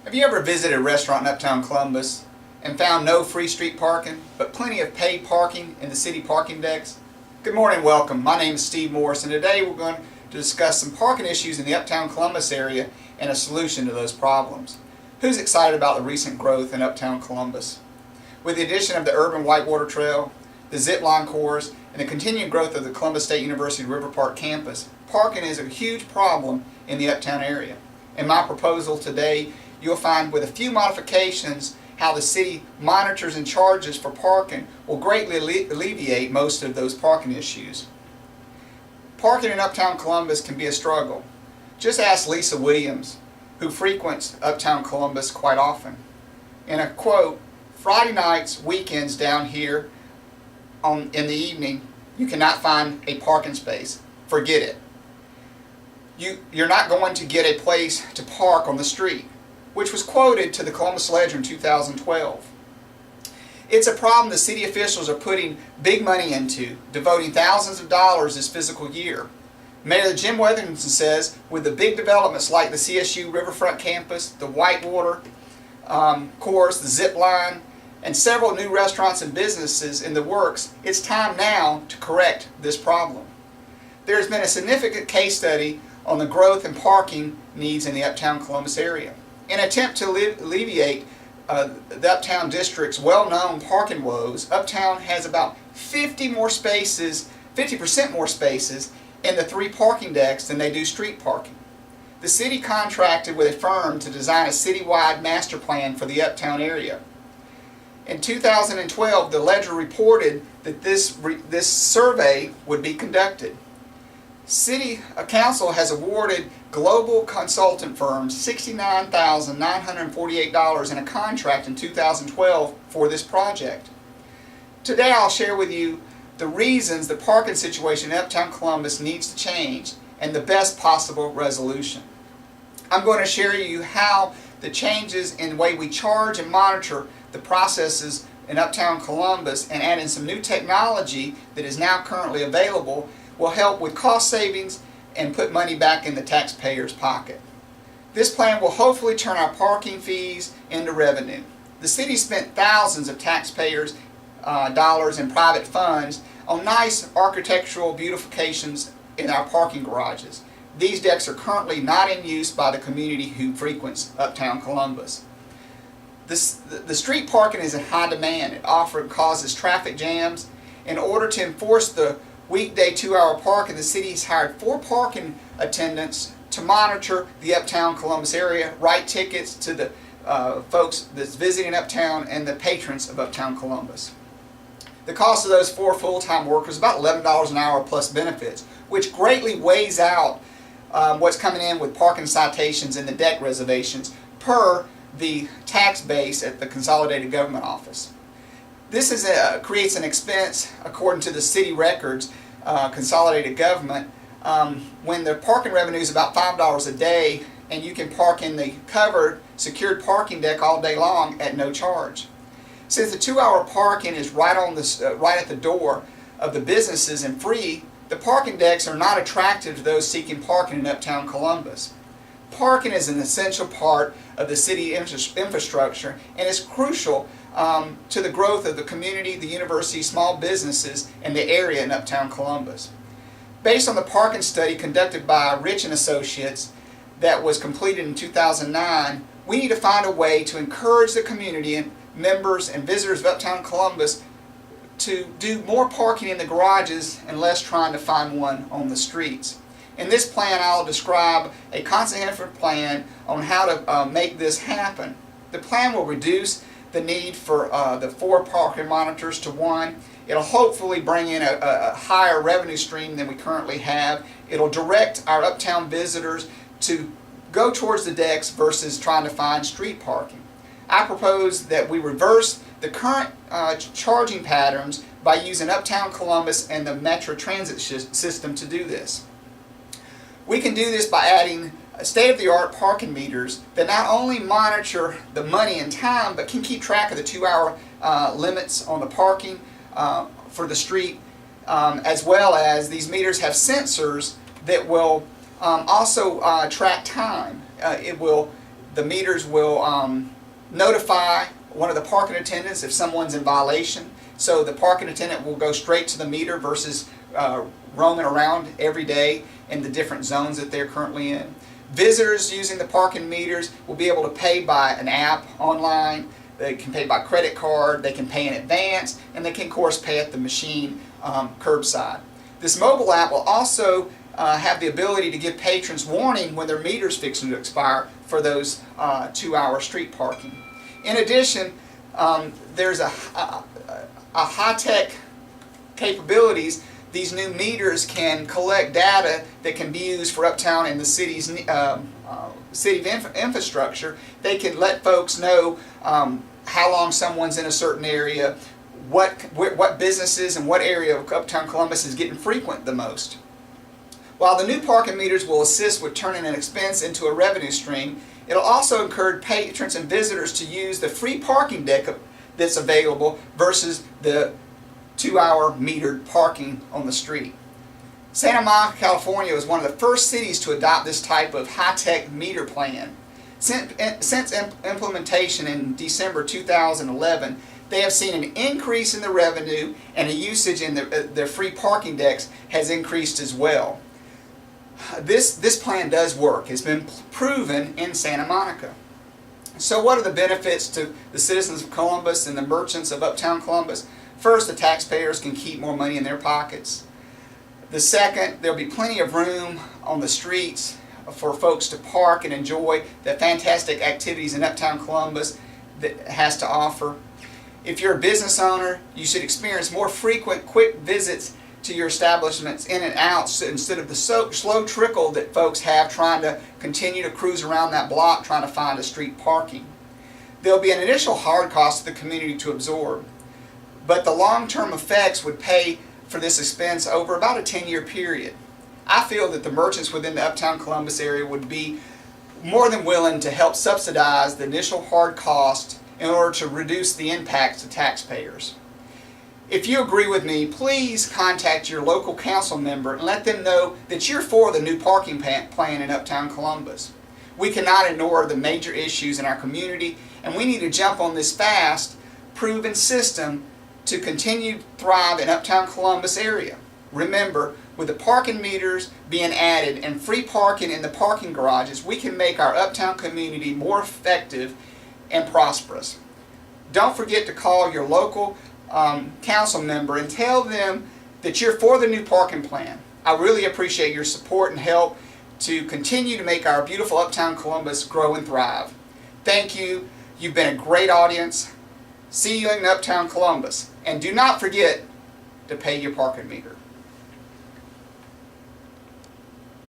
Have you ever visited a restaurant in Uptown Columbus and found no free street parking, but plenty of paid parking in the city parking decks? Good morning, welcome. My name is Steve Morse, and today we're going to discuss some parking issues in the Uptown Columbus area and a solution to those problems. Who's excited about the recent growth in Uptown Columbus? With the addition of the urban whitewater trail, the zip line course, and the continued growth of the Columbus State University River Park campus, parking is a huge problem in the Uptown area. In my proposal today, you'll find with a few modifications how the city monitors and charges for parking will greatly alleviate most of those parking issues. Parking in Uptown Columbus can be a struggle. Just ask Lisa Williams, who frequents Uptown Columbus quite often. In a quote, "Friday nights, weekends down here in the evening, you cannot find a parking space. Forget it. You're not going to get a place to park on the street," which was quoted to the Columbus Ledger in 2012. It's a problem the city officials are putting big money into, devoting thousands of dollars this fiscal year. Mayor Jim Weatherington says with the big developments like the CSU Riverfront campus, the Whitewater course, the zip line, and several new restaurants and businesses in the works, it's time now to correct this problem. There has been a significant case study on the growth in parking needs in the Uptown Columbus area. In an attempt to alleviate the Uptown District's well-known parking woes, Uptown has about 50% more spaces in the 3 parking decks than they do street parking. The city contracted with a firm to design a citywide master plan for the Uptown area. In 2012, the Ledger reported that this survey would be conducted. City Council has awarded global consultant firms $69,948 in a contract in 2012 for this project. Today I'll share with you the reasons the parking situation in Uptown Columbus needs to change and the best possible resolution. I'm going to share with you how the changes in the way we charge and monitor the processes in Uptown Columbus and add in some new technology that is now currently available will help with cost savings and put money back in the taxpayer's pocket. This plan will hopefully turn our parking fees into revenue. The city spent thousands of taxpayers' dollars in private funds on nice architectural beautifications in our parking garages. These decks are currently not in use by the community who frequents Uptown Columbus. The street parking is in high demand. It often causes traffic jams. In order to enforce the weekday 2-hour parking, the city has hired 4 parking attendants to monitor the Uptown Columbus area, write tickets to the folks that's visiting Uptown and the patrons of Uptown Columbus. The cost of those 4 full-time workers is about $11 an hour plus benefits, which greatly weighs out what's coming in with parking citations and the deck reservations per the tax base at the Consolidated Government Office. This creates an expense, according to the city records, Consolidated Government, when the parking revenue is about $5 a day and you can park in the covered, secured parking deck all day long at no charge. Since the 2-hour parking is right at the door of the businesses and free, the parking decks are not attractive to those seeking parking in Uptown Columbus. Parking is an essential part of the city infrastructure and is crucial to the growth of the community, the university, small businesses, and the area in Uptown Columbus. Based on the parking study conducted by Rich & Associates that was completed in 2009, we need to find a way to encourage the community and members and visitors of Uptown Columbus to do more parking in the garages and less trying to find one on the streets. In this plan, I'll describe a comprehensive plan on how to make this happen. The plan will reduce the need for the 4 parking monitors to 1. It'll hopefully bring in a higher revenue stream than we currently have. It'll direct our Uptown visitors to go towards the decks versus trying to find street parking. I propose that we reverse the current charging patterns by using Uptown Columbus and the Metro Transit system to do this. We can do this by adding state-of-the-art parking meters that not only monitor the money and time but can keep track of the 2-hour limits on the parking for the street, as well as these meters have sensors that will also track time. It will The meters will notify one of the parking attendants if someone's in violation. So the parking attendant will go straight to the meter versus roaming around every day in the different zones that they're currently in. Visitors using the parking meters will be able to pay by an app online. They can pay by credit card, they can pay in advance, and they can of course pay at the machine curbside. This mobile app will also have the ability to give patrons warning when their meter's fixing to expire for those 2-hour street parking. In addition, there's a high-tech capabilities. These new meters can collect data that can be used for uptown and the city's city infrastructure. They can let folks know how long someone's in a certain area, what businesses and what area of uptown Columbus is getting frequent the most. While the new parking meters will assist with turning an expense into a revenue stream, it'll also encourage patrons and visitors to use the free parking deck that's available versus the 2-hour metered parking on the street. Santa Monica, California was one of the first cities to adopt this type of high-tech meter plan. Since implementation in December 2011, they have seen an increase in the revenue, and the usage in their free parking decks has increased as well. This plan does work. It's been proven in Santa Monica. So what are the benefits to the citizens of Columbus and the merchants of uptown Columbus? First, the taxpayers can keep more money in their pockets. The second, there'll be plenty of room on the streets for folks to park and enjoy the fantastic activities in uptown Columbus that has to offer. If you're a business owner, you should experience more frequent, quick visits to your establishments in and out instead of the slow trickle that folks have trying to continue to cruise around that block trying to find a street parking. There'll be an initial hard cost to the community to absorb, but the long-term effects would pay for this expense over about a 10-year period. I feel that the merchants within the uptown Columbus area would be more than willing to help subsidize the initial hard cost in order to reduce the impact to taxpayers. If you agree with me, please contact your local council member and let them know that you're for the new parking plan in uptown Columbus. We cannot ignore the major issues in our community, and we need to jump on this fast, proven system to continue to thrive in uptown Columbus area. Remember, with the parking meters being added and free parking in the parking garages, we can make our uptown community more effective and prosperous. Don't forget to call your local council member and tell them that you're for the new parking plan. I really appreciate your support and help to continue to make our beautiful uptown Columbus grow and thrive. Thank you. You've been a great audience. See you in uptown Columbus. And do not forget to pay your parking meter.